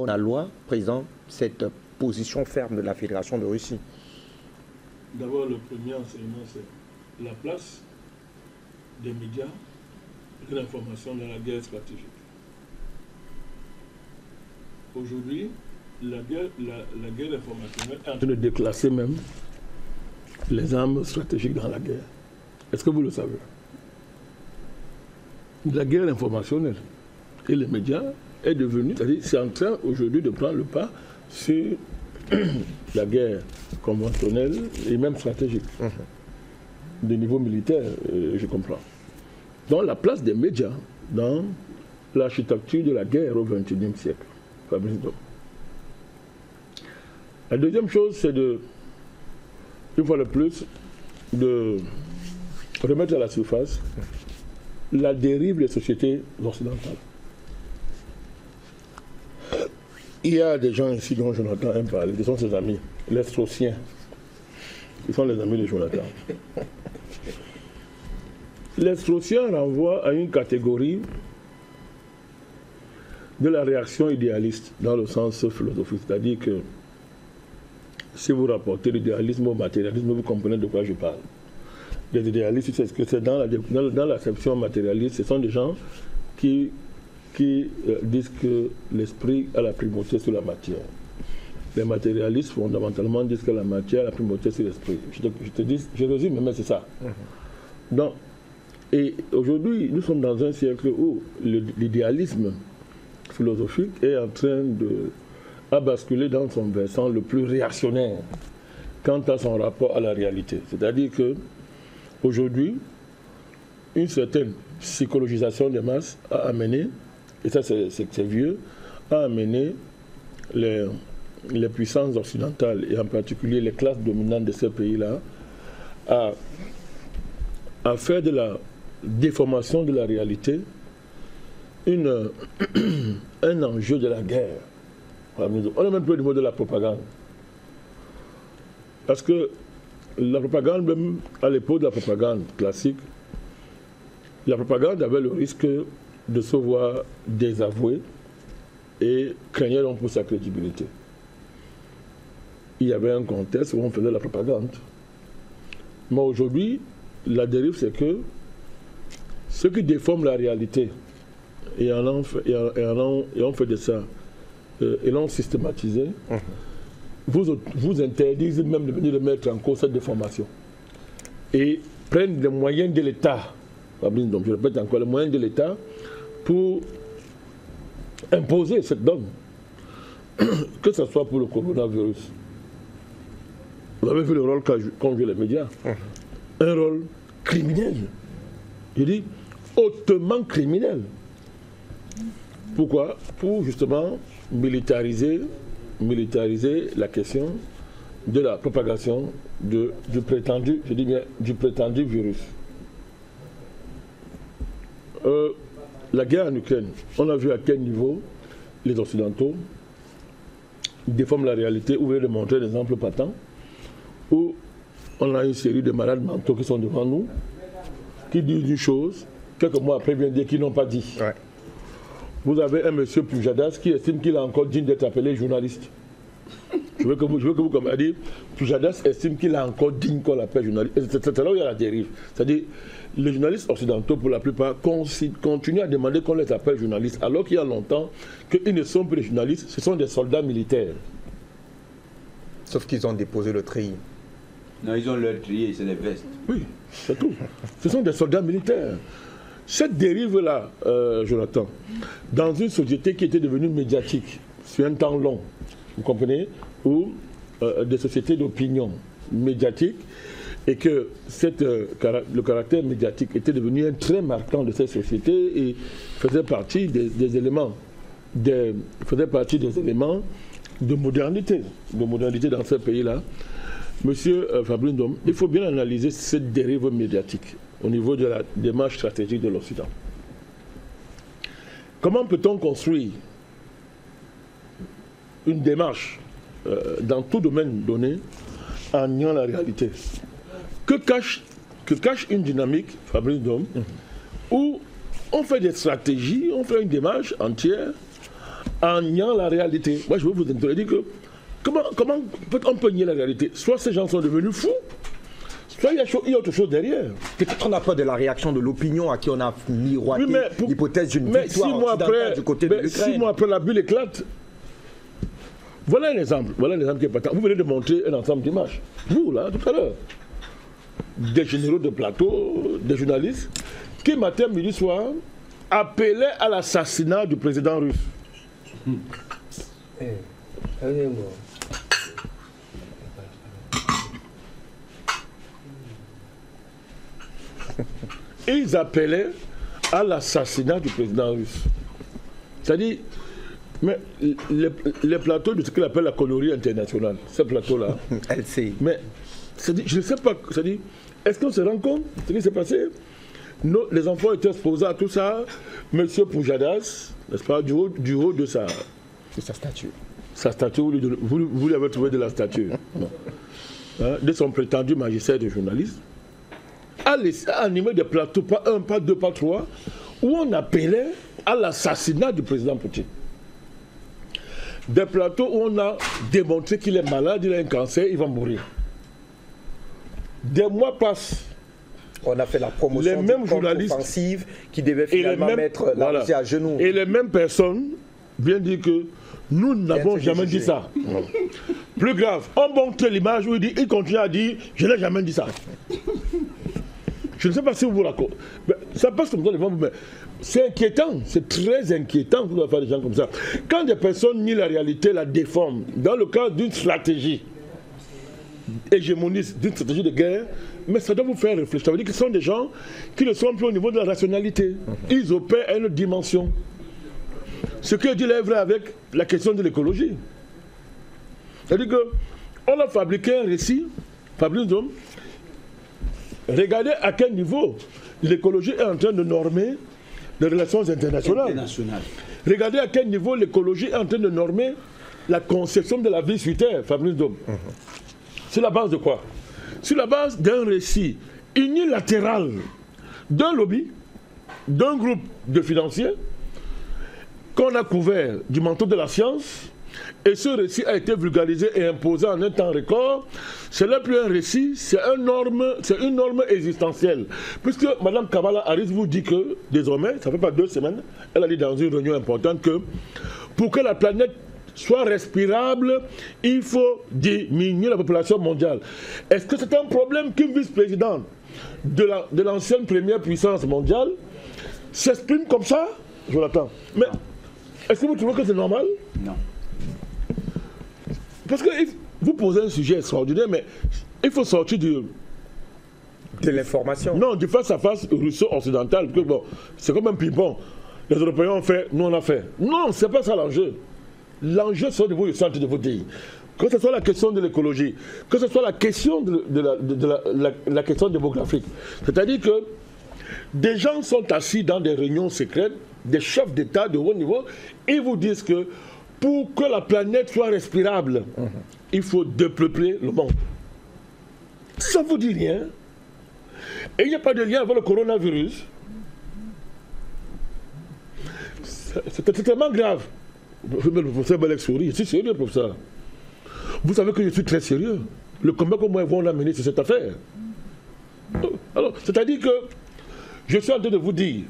la loi, Président, cette position ferme de la Fédération de Russie? D'abord, le premier enseignement, c'est la place des médias de l'information dans la guerre stratégique. Aujourd'hui, la guerre informationnelle est en train de déclasser même les armes stratégiques dans la guerre. Est-ce que vous le savez? La guerre informationnelle et les médias est devenue, c'est-à-dire c'est en train aujourd'hui de prendre le pas sur la guerre conventionnelle et même stratégique. De niveau militaire, je comprends. Donc la place des médias dans l'architecture de la guerre au XXIe siècle. Fabrice Ndom. La deuxième chose, c'est de, une fois de plus, de remettre à la surface la dérive des sociétés occidentales. Il y a des gens ici dont Jonathan aime parler, ce sont ses amis, les Straussiens. Ils sont les amis de Jonathan. Les Straussiens renvoient à une catégorie de la réaction idéaliste dans le sens philosophique, c'est-à-dire que si vous rapportez l'idéalisme au matérialisme, vous comprenez de quoi je parle. Les idéalistes, c'est dans l'acception matérialiste, ce sont des gens qui disent que l'esprit a la primauté sur la matière. Les matérialistes, fondamentalement, disent que la matière a la primauté sur l'esprit. Je te dis, je résume, mais c'est ça. Donc, et aujourd'hui, nous sommes dans un siècle où l'idéalisme philosophique est en train de basculer dans son versant le plus réactionnaire quant à son rapport à la réalité. C'est-à-dire que aujourd'hui, une certaine psychologisation des masses a amené, et ça c'est vieux, a amené les puissances occidentales, et en particulier les classes dominantes de ces pays-là, à faire de la déformation de la réalité un enjeu de la guerre. On est même plus au niveau de la propagande. Parce que la propagande, même à l'époque de la propagande classique, la propagande avait le risque de se voir désavouée et craignait donc pour sa crédibilité. Il y avait un contexte où on faisait la propagande. Mais aujourd'hui, la dérive, c'est que ceux qui déforment la réalité et ont fait de ça, et l'ont systématisé, vous interdisent même de venir de mettre en cause cette déformation. Et prennent les moyens de l'État, je répète encore, les moyens de l'État pour imposer cette donne, que ce soit pour le coronavirus. Vous avez vu le rôle qu'ont joué les médias. Un rôle criminel. Je dis hautement criminel. Pourquoi? Pour justement militariser la question de la propagation du prétendu, je dis bien, du prétendu virus. La guerre en Ukraine, on a vu à quel niveau les Occidentaux déforment la réalité, ou veulent montrer des exemples patents, où on a une série de malades mentaux qui sont devant nous, qui disent une chose, quelques mois après viennent dire qu'ils n'ont pas dit. Ouais. Vous avez un monsieur Pujadas qui estime qu'il a encore digne d'être appelé journaliste. Je veux que vous compreniez. Pujadas estime qu'il a encore digne qu'on l'appelle journaliste. C'est là où il y a la dérive. C'est-à-dire, les journalistes occidentaux, pour la plupart, continuent à demander qu'on les appelle journalistes, alors qu'il y a longtemps qu'ils ne sont plus des journalistes, ce sont des soldats militaires. Sauf qu'ils ont déposé le treillis. Non, ils ont leur treillis, c'est les vestes. Oui, c'est tout. Ce sont des soldats militaires. Cette dérive-là, Jonathan, dans une société qui était devenue médiatique sur un temps long, vous comprenez, ou des sociétés d'opinion médiatique, et que le caractère médiatique était devenu un trait marquant de cette société et faisait partie des éléments de modernité dans ce pays-là. Monsieur Fabrice Ndom, il faut bien analyser cette dérive médiatique au niveau de la démarche stratégique de l'Occident. Comment peut-on construire une démarche dans tout domaine donné en niant la réalité? Que cache une dynamique, Fabrice Ndom, où on fait des stratégies, on fait une démarche entière en niant la réalité. Moi, je veux vous dire que comment on peut nier la réalité? Soit ces gens sont devenus fous, soit il y a autre chose derrière. Peut-être qu'on n'a pas de la réaction de l'opinion à qui on a miroité l'hypothèse d'une victoire occidentale du côté de l'Ukraine. 6 mois après, la bulle éclate. Voilà un exemple qui est patent. Vous venez de montrer un ensemble d'images. Vous, là, tout à l'heure. Des généraux de plateau, des journalistes, qui matin, midi, soir, appelaient à l'assassinat du président russe. Ils appelaient à l'assassinat du président russe. C'est-à-dire, mais les plateaux de ce qu'on appelle la colonie internationale, ces plateaux-là, mais je ne sais pas, c'est-à-dire, est-ce qu'on se rend compte de ce qui s'est passé? Les enfants étaient exposés à tout ça. Monsieur Poujadas, n'est-ce pas, du haut de sa statue. Sa statue, vous lui avez trouvé de la statue. Hein, de son prétendu magistère de journaliste, a animé des plateaux, pas un, pas deux, pas trois, où on appelait à l'assassinat du président Poutine. Des plateaux où on a démontré qu'il est malade, il a un cancer, il va mourir. Des mois passent. On a fait la promotion d'une contre-offensive qui devait finalement mettre la Russie à genoux. Et les mêmes personnes viennent dire que nous n'avons jamais dit ça. Plus grave, on montre l'image où il continue à dire « je n'ai jamais dit ça ». Je ne sais pas si vous vous racontez. Ça passe comme ça devant vous, mais c'est inquiétant, c'est très inquiétant de faire des gens comme ça. Quand des personnes nient la réalité, la déforment, dans le cadre d'une stratégie hégémoniste, d'une stratégie de guerre, mais ça doit vous faire réfléchir. Ça veut dire que ce sont des gens qui ne sont plus au niveau de la rationalité. Ils opèrent à une autre dimension. Ce que dit est vrai avec la question de l'écologie. C'est-à-dire qu'on a fabriqué un récit, Fabrice Dom. Regardez à quel niveau l'écologie est en train de normer les relations internationales. Regardez à quel niveau l'écologie est en train de normer la conception de la vie sur Terre, Fabrice Dom. Sur la base de quoi? Sur la base d'un récit unilatéral d'un lobby, d'un groupe de financiers qu'on a couvert du manteau de la science, et ce récit a été vulgarisé et imposé en un temps record. Ce n'est plus un récit, c'est une norme existentielle. Puisque Mme Kamala Harris vous dit que, désormais, ça ne fait pas 2 semaines, elle a dit dans une réunion importante que pour que la planète soit respirable, il faut diminuer la population mondiale. Est-ce que c'est un problème qu'une vice-présidente de l'ancienne première puissance mondiale s'exprime comme ça? Je l'attends. Mais est-ce que vous trouvez que c'est normal? Non. Parce que vous posez un sujet extraordinaire, mais il faut sortir de l'information. Non, du face-à-face russo-occidental. Bon, c'est comme un ping-pong. Les Européens ont fait, nous on a fait. Non, c'est pas ça l'enjeu. L'enjeu, c'est de vous le centre de votre pays. Que ce soit la question de l'écologie, que ce soit la question la question démographique. C'est-à-dire que des gens sont assis dans des réunions secrètes, des chefs d'État de haut niveau, et vous disent que pour que la planète soit respirable, il faut dépeupler le monde. Ça ne vous dit rien. Et il n'y a pas de lien avec le coronavirus. C'est tellement grave. Le professeur Balek sourit, je suis sérieux, professeur. Vous savez que je suis très sérieux. Le combat que moi et vous on a mené sur cette affaire. Alors, c'est-à-dire que je suis en train de vous dire,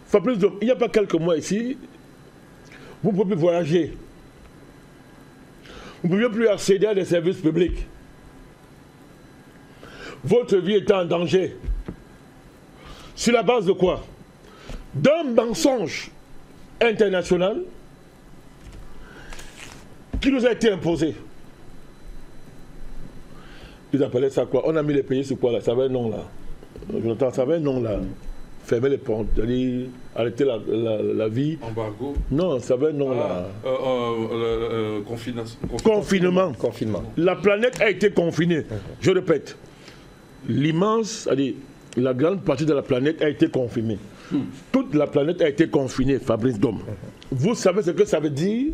Fabrice, il n'y a pas quelques mois ici, vous ne pouvez plus voyager. Vous ne pouvez plus accéder à des services publics. Votre vie est en danger. Sur la base de quoi? D'un mensonge international qui nous a été imposé. Ils appelaient ça quoi? On a mis les pays sur quoi là? Ça avait un nom là. Jonathan, ça avait un nom là. Fermer les portes, arrêter la vie. Embargo? Non, ça avait un nom là. Confinement. Confinement. La planète a été confinée. Je répète, la grande partie de la planète a été confinée. Toute la planète a été confinée, Fabrice Dom. Vous savez ce que ça veut dire?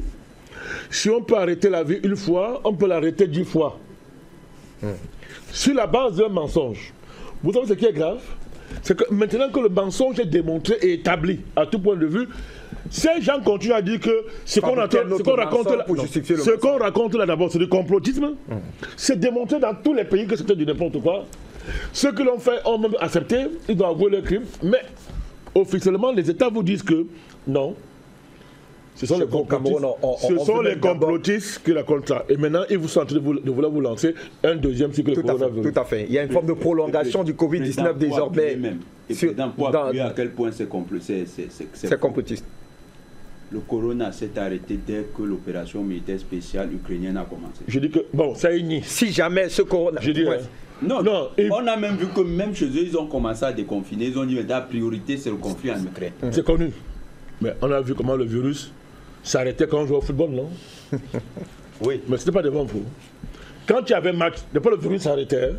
Si on peut arrêter la vie une fois, on peut l'arrêter 10 fois. Sur la base d'un mensonge. Vous savez ce qui est grave? C'est que maintenant que le mensonge est démontré et établi à tout point de vue, ces gens continuent à dire que ce qu'on raconte là d'abord, c'est du complotisme. C'est démontré dans tous les pays que c'était du n'importe quoi. Ceux qui l'ont fait ont même accepté, ils doivent avouer leur crime. Mais officiellement, les États vous disent que non. Ce sont les complotistes qui racontent ça. Et maintenant, ils vous sont en train de vouloir vous lancer un deuxième cycle de coronavirus. Tout à fait. Il y a une forme de prolongation du Covid-19 désormais. Pour appuyer à quel point c'est complotiste. Le corona s'est arrêté dès que l'opération militaire spéciale ukrainienne a commencé. Je dis que, bon, ça est ni. Si jamais ce corona... Je dirais... Non, on a même vu que même chez eux, ils ont commencé à déconfiner. Ils ont dit que la priorité, c'est le conflit en Ukraine. C'est connu. Mais on a vu comment le virus s'arrêtait quand on jouait au football, non? Oui. Mais ce n'était pas devant vous. Quand il y avait match, depuis le virus s'arrêtait,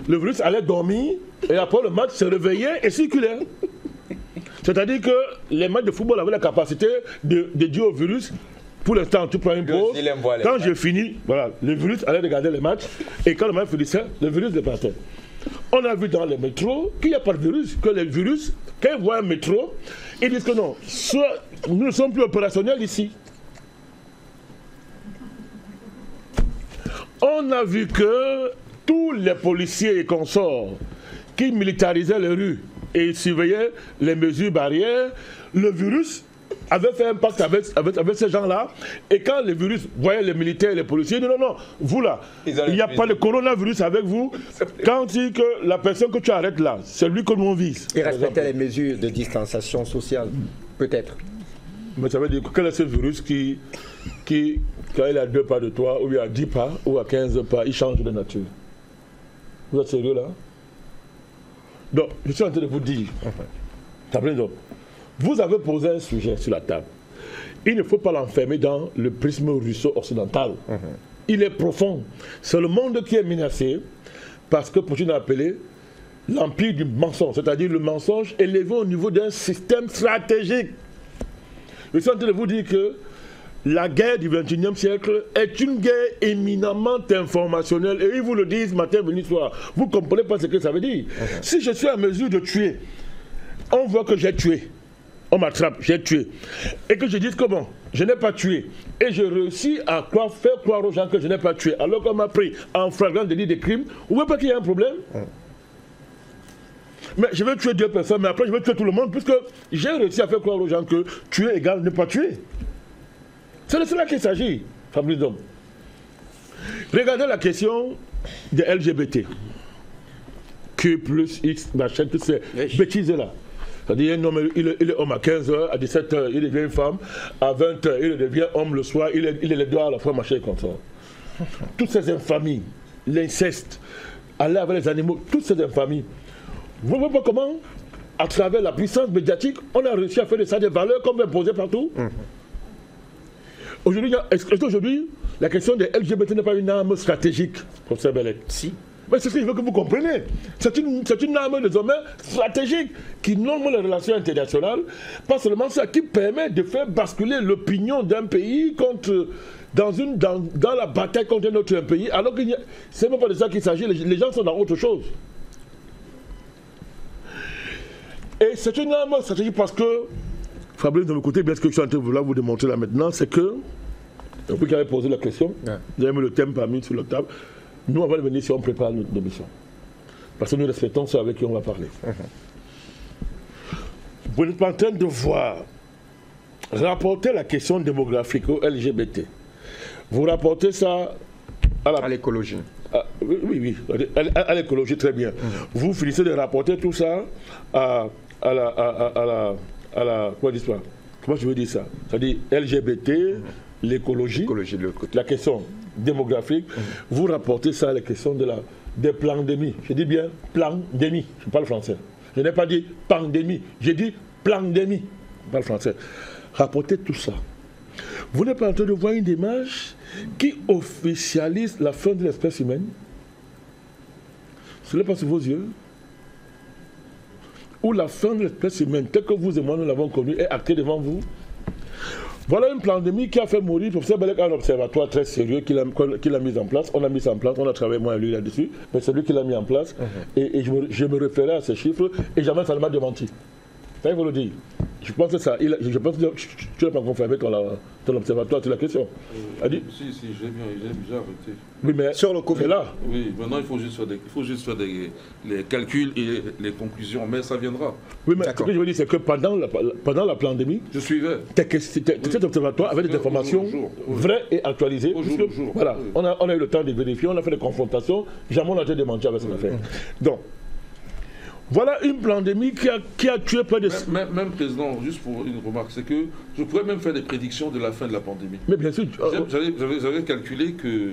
le virus allait dormir et après le match se réveillait et circulait. C'est-à-dire que les matchs de football avaient la capacité de dire au virus, pour l'instant, tu prends une pause. Quand j'ai fini, voilà, le virus allait regarder les matchs et quand le match finissait, le virus départait. On a vu dans les métros qu'il n'y a pas de virus, que les virus, quand ils voient un métro, ils disent que non, soit nous ne sommes plus opérationnels ici. On a vu que tous les policiers et consorts qui militarisaient les rues et surveillaient les mesures barrières, le virus avait fait un pacte avec ces gens-là. Et quand le virus voyait les militaires et les policiers, ils disaient non, vous là, il n'y a pas de coronavirus avec vous. Quand on dit que la personne que tu arrêtes là, c'est lui que nous on vise. Et respecter les mesures de distanciation sociale, peut-être. Mais ça veut dire que quel est ce virus qui quand il est à 2 pas de toi, ou il est à 10 pas, ou à 15 pas, il change de nature. Vous êtes sérieux là? Donc, je suis en train de vous dire, vous avez posé un sujet sur la table. Il ne faut pas l'enfermer dans le prisme russo-occidental. Il est profond. C'est le monde qui est menacé parce que Poutine a appelé l'empire du mensonge, c'est-à-dire le mensonge élevé au niveau d'un système stratégique. Je suis en train de vous dire que la guerre du XXIe siècle est une guerre éminemment informationnelle et ils vous le disent matin, midi, soir. Vous ne comprenez pas ce que ça veut dire. Si je suis en mesure de tuer, on voit que j'ai tué. On m'attrape, j'ai tué. Et que je dise comment je n'ai pas tué. Et je réussis à faire croire aux gens que je n'ai pas tué. Alors qu'on m'a pris en flagrant délit de crime, vous ne voyez pas qu'il y a un problème? Mais je vais tuer 2 personnes, mais après je vais tuer tout le monde, puisque j'ai réussi à faire croire aux gens que tuer égale ne pas tuer. C'est de cela qu'il s'agit, Fabrice Dom. Regardez la question des LGBT. Q plus X, machin, toutes ces bêtises-là. C'est-à-dire un homme, il est homme à 15h, à 17h, il devient une femme, à 20h, il devient homme le soir, il est les deux à la fois, machin comme ça. Toutes ces infamies, l'inceste, aller avec les animaux, toutes ces infamies. Vous voyez pas comment, à travers la puissance médiatique, on a réussi à faire de ça des valeurs comme imposées partout. Aujourd'hui, est-ce qu'aujourd'hui, la question des LGBT n'est pas une arme stratégique, professeur Bellet? Si. Mais c'est ce que je veux que vous compreniez. C'est une arme désormais stratégique qui norme les relations internationales, pas seulement ça, qui permet de faire basculer l'opinion d'un pays dans la bataille contre un autre pays, alors que ce n'est même pas de ça qu'il s'agit, les gens sont dans autre chose. Et c'est une arme stratégique parce que, Fabrice, de mon côté, bien ce que je suis en train de vous démontrer là maintenant, c'est que, vous qui avez posé la question, vous avez mis le thème parmi sur la table, nous, avant de venir ici, on prépare notre émission. Parce que nous respectons ceux avec qui on va parler. Vous n'êtes pas en train de voir rapporter la question démographique au LGBT. Vous rapportez ça à l'écologie. Oui, à l'écologie, très bien. Vous finissez de rapporter tout ça à la quoi dit ça? Comment je veux dire ça? C'est-à-dire LGBT, l'écologie, la question démographique, vous rapportez ça à la question des pandémies. Je dis bien pandémie, je parle français. Je n'ai pas dit pandémie, j'ai dit pandémie, je parle français. Rapportez tout ça. Vous n'êtes pas en train de voir une image qui officialise la fin de l'espèce humaine? Ce n'est pas sous vos yeux? Où la fin de l'espèce humaine, telle que vous et moi nous l'avons connue, est actée devant vous? Voilà une pandémie qui a fait mourir, professeur Belek, un observatoire très sérieux qu'il a mis en place. On a mis ça en place, on a travaillé moi et lui là-dessus, mais c'est lui qui l'a mis en place. Et je me référais à ces chiffres et jamais ça ne m'a démenti. Ça, il faut le dire. Je pense que ça, je pense que tu n'as pas confirmé ton observatoire sur la question. Si, j'ai bien arrêté. Oui, mais sur le Covid là. Oui, maintenant il faut juste faire les calculs et les conclusions, mais ça viendra. Oui, mais ce que je veux dire, c'est que pendant la pandémie, je suivais. Cet observatoire avait des informations vraies et actualisées. Voilà, on a eu le temps de vérifier, on a fait des confrontations, jamais on n'a été démenti avec cette affaire. Donc, voilà une pandémie qui a tué près de... Même président, juste pour une remarque, c'est que je pourrais même faire des prédictions de la fin de la pandémie. Mais bien sûr... J'avais calculé que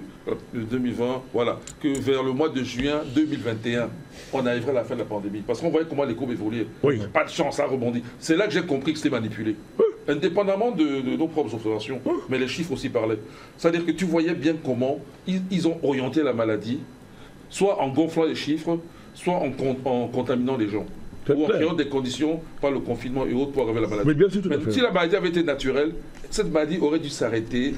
2020, voilà, que vers le mois de juin 2021, on arriverait à la fin de la pandémie. Parce qu'on voyait comment les courbes évoluaient. Oui. Pas de chance, ça rebondit. C'est là que j'ai compris que c'était manipulé. Oui. Indépendamment de nos propres observations. Oui. Mais les chiffres aussi parlaient. C'est-à-dire que tu voyais bien comment ils ont orienté la maladie, soit en gonflant les chiffres, soit en contaminant les gens, ou en créant des conditions par le confinement et autres pour arriver à la maladie. Mais bien sûr, mais si la maladie avait été naturelle, cette maladie aurait dû s'arrêter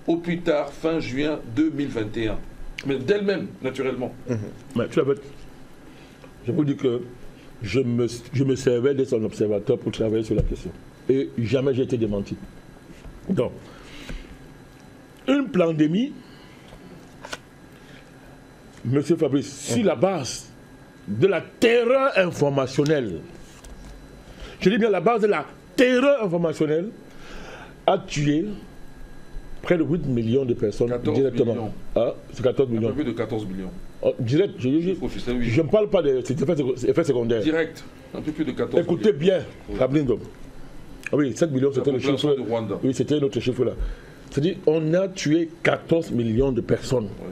au plus tard, fin juin 2021. Mais d'elle-même, naturellement. Mais tu l'avais... Je vous dis que je me servais de son observateur pour travailler sur la question. Et jamais j'ai été démenti. Donc, une pandémie, Monsieur Fabrice, sur la base de la terreur informationnelle, je dis bien la base de la terreur informationnelle, a tué près de 8 millions de personnes directement. Millions. Ah, c'est 14 millions. Un peu plus de 14 millions. Oh, direct, je ne parle pas des effets secondaires. Direct, un peu plus de 14 Écoutez bien, Fabrindo. Oui, 7 millions, c'était le chiffre. De Rwanda. Oui, c'était notre chiffre là. C'est-à-dire, on a tué 14 millions de personnes. Oui.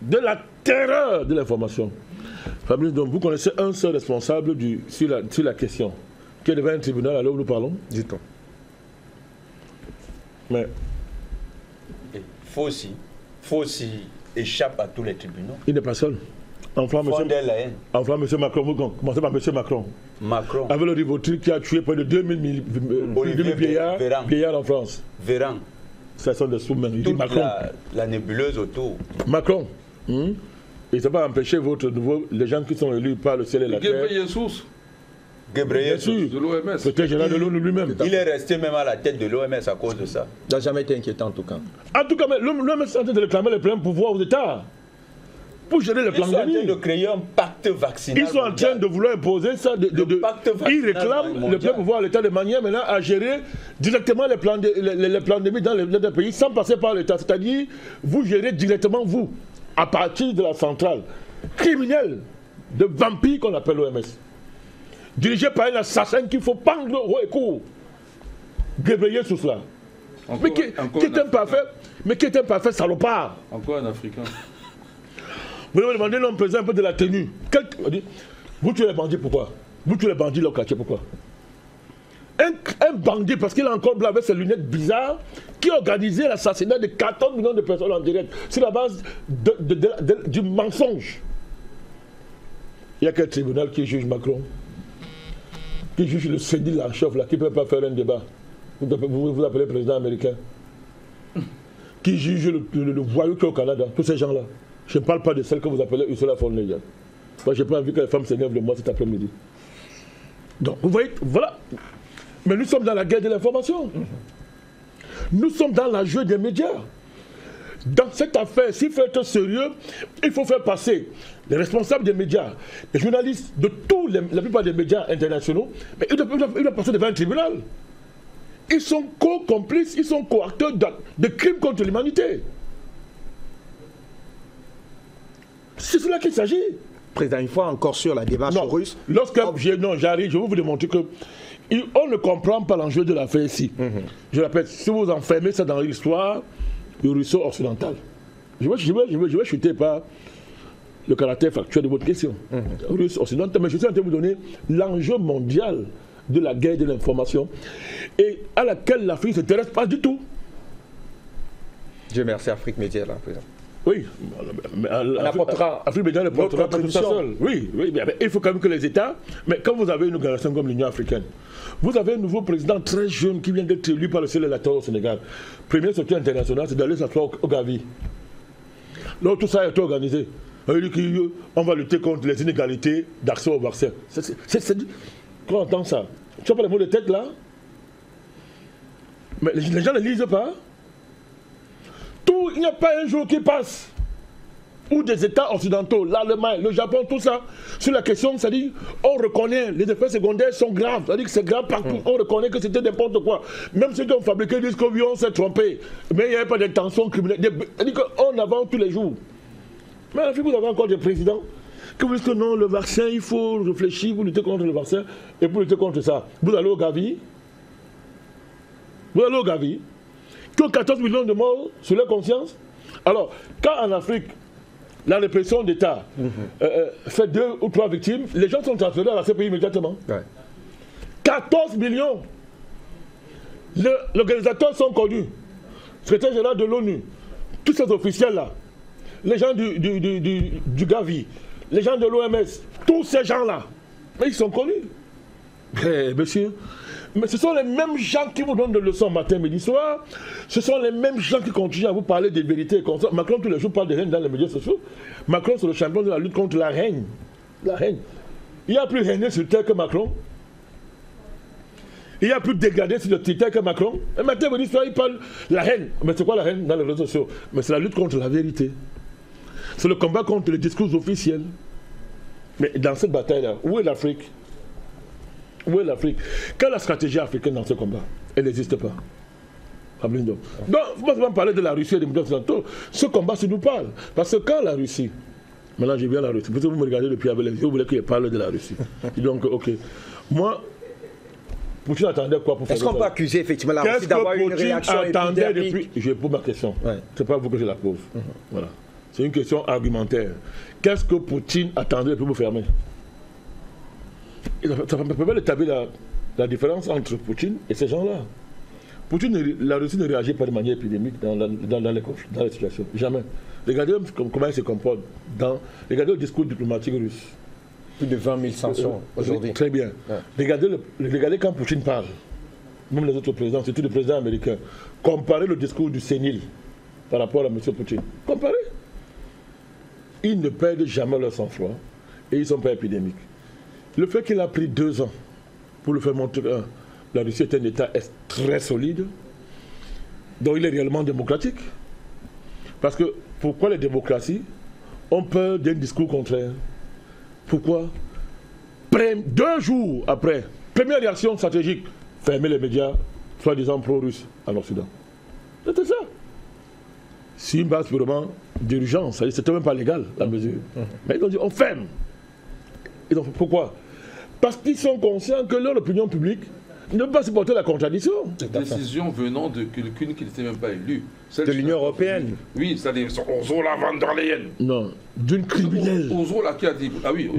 De la terreur de l'information. Fabrice, donc vous connaissez un seul responsable sur la question, qui est devant un tribunal, alors nous parlons. Dites-on. Mais. Faut aussi échappe à tous les tribunaux. Il n'est pas seul. Enfant, M. Macron, vous commencez par M. Macron. Macron. Avec le Rivotril qui a tué près de 2000 vieillards en France. Véran. Ce sont des sous-mains. Il dit Macron. La nébuleuse autour. Macron. Et ça va empêcher les gens qui sont élus par le ciel et la terre. Ghebreyesus de l'OMS. C'était général de l'ONU lui-même. Il est resté même à la tête de l'OMS à cause de ça. Ça n'a jamais été inquiétant en tout cas. En tout cas, l'OMS est en train de réclamer les pleins pouvoirs aux États pour gérer les pandémies. Ils sont en train de créer un pacte vaccinal. Ils sont en train de vouloir imposer ça. Ils réclament les pleins pouvoirs à l'État de manière maintenant à gérer directement les pandémies dans les pays sans passer par l'État. C'est-à-dire, vous gérez directement vous, à partir de la centrale criminelle de vampires qu'on appelle l'OMS. Dirigé par un assassin qu'il faut pendre au et court. Ghebreyesus cela. Mais qui est un parfait salopard. Encore un Africain. Vous me demandez l'homme président un peu de la tenue. Vous tuez les bandits pourquoi? Vous tuez les bandits là au quartier pourquoi? Un bandit parce qu'il a encore blavé ses lunettes bizarres qui a organisé l'assassinat de 14 millions de personnes en direct sur la base du mensonge. Il y a quel tribunal qui juge Macron? Qui juge le Sédil en chef là, qui ne peut pas faire un débat. Vous appelez président américain. Qui juge le voyou qui est au Canada, tous ces gens-là. Je ne parle pas de celle que vous appelez Ursula von der Leyen. Moi, je n'ai pas envie que les femmes s'énervent de moi cet après-midi. Donc, vous voyez, voilà. Mais nous sommes dans la guerre de l'information. Nous sommes dans la jeu des médias. Dans cette affaire, s'il faut être sérieux, il faut faire passer les responsables des médias, les journalistes de la plupart des médias internationaux, mais ils doivent passer devant un tribunal. Ils sont co-complices, ils sont co-acteurs de crimes contre l'humanité. C'est cela qu'il s'agit. Président, une fois encore sur la démarche russe. J'arrive, je vais vous démontrer que on ne comprend pas l'enjeu de l'affaire ici. Je répète, si vous enfermez ça dans l'histoire du ruisseau occidental, je vais chuter par le caractère factuel de votre question. Russe occidental, mais je suis en train de vous donner l'enjeu mondial de la guerre de l'information et à laquelle l'Afrique ne s'intéresse pas du tout. Dieu merci, Afrique Média, là, président. Oui, mais Afrique Média ne portera pas tout ça seul. Oui, mais il faut quand même que les États, mais quand vous avez une organisation comme l'Union africaine, vous avez un nouveau président très jeune qui vient d'être élu par le ciel électoral au Sénégal. Première sortie internationale, c'est d'aller s'asseoir au Gavi. Donc tout ça a été organisé. On va lutter contre les inégalités d'accès au vaccin. quand on entend ça, tu vois pas les mots de tête là? Mais les gens ne lisent pas. Tout, il n'y a pas un jour qui passe où des États occidentaux, l'Allemagne, le Japon, tout ça, sur la question, c'est-à-dire, on reconnaît, les effets secondaires sont graves, c'est-à-dire que c'est grave partout, on reconnaît que c'était n'importe quoi. Même ceux qui ont fabriqué disent que oui, on s'est trompé, mais il n'y avait pas d'intention criminelle. C'est-à-dire qu'on avance tous les jours. Mais en Afrique, vous avez encore des présidents qui vous disent que non, le vaccin, il faut réfléchir pour lutter contre le vaccin et pour lutter contre ça. Vous allez au Gavi, qui ont 14 millions de morts sur leur conscience. Alors, quand en Afrique, la répression d'État fait 2 ou 3 victimes, les gens sont transférés à la CPI immédiatement. Ouais. 14 millions. Les organisateurs sont connus. Secrétaire général de l'ONU, tous ces officiels-là, les gens du Gavi, les gens de l'OMS, tous ces gens-là, ils sont connus. Monsieur, mais ce sont les mêmes gens qui vous donnent des leçons matin, midi, soir. Ce sont les mêmes gens qui continuent à vous parler des vérités. Macron, tous les jours, parle de haine dans les médias sociaux. Macron, c'est le champion de la lutte contre la haine. La haine. Il n'y a plus haineux sur terre que Macron. Il n'y a plus dégradé sur le terre que Macron. Et matin, midi, soir, il parle de la haine. Mais c'est quoi la haine dans les réseaux sociaux? Mais c'est la lutte contre la vérité. C'est le combat contre les discours officiels. Mais dans cette bataille-là, où est l'Afrique? Où est l'Afrique? Quelle est la stratégie africaine dans ce combat? Elle n'existe pas. Donc, moi, je vais parler de la Russie et des médias occidentaux. Ce combat, ça nous parle. Parce que quand la Russie, maintenant je viens à la Russie, vous me regardez depuis avec les yeux, vous voulez que je parle de la Russie. Donc, ok. Moi, Poutine attendait quoi pour faire ça? Est-ce qu'on peut accuser effectivement la Russie d'avoir une réaction épidermique? Je pose ma question. Ouais. C'est pas vous que je la pose. Voilà. C'est une question argumentaire. Qu'est-ce que Poutine attendait pour vous fermer? Ça peut pas établir la différence entre Poutine et ces gens-là. La Russie ne réagit pas de manière épidémique dans les conflits, dans les situations. Jamais. Regardez comment ils se comportent. Regardez le discours diplomatique russe. Plus de 20 000 sanctions aujourd'hui. Très bien. Ouais. Regardez quand Poutine parle. Même les autres présidents, surtout le président américain. Comparez le discours du sénile par rapport à M. Poutine. Comparez. Ils ne perdent jamais leur sang-froid et ils ne sont pas épidémiques. Le fait qu'il a pris 2 ans pour le faire montrer que la Russie est un État très solide, donc il est réellement démocratique. Parce que pourquoi les démocraties ont peur d'un discours contraire? Pourquoi? 2 jours après, première réaction stratégique, fermer les médias, soi-disant pro-russes en Occident. C'était ça. C'est une base purement d'urgence, c'était même pas légal la mesure. Mais ils ont dit on ferme. Ils ont fait pourquoi? Parce qu'ils sont conscients que leur opinion publique ne peut pas supporter la contradiction. Cette décision venant de quelqu'un qui n'était même pas élu. De l'Union européenne. Oui, c'est-à-dire Ursula von der Leyen. Non, d'une criminelle. Ursula qui a dit. Ah oui.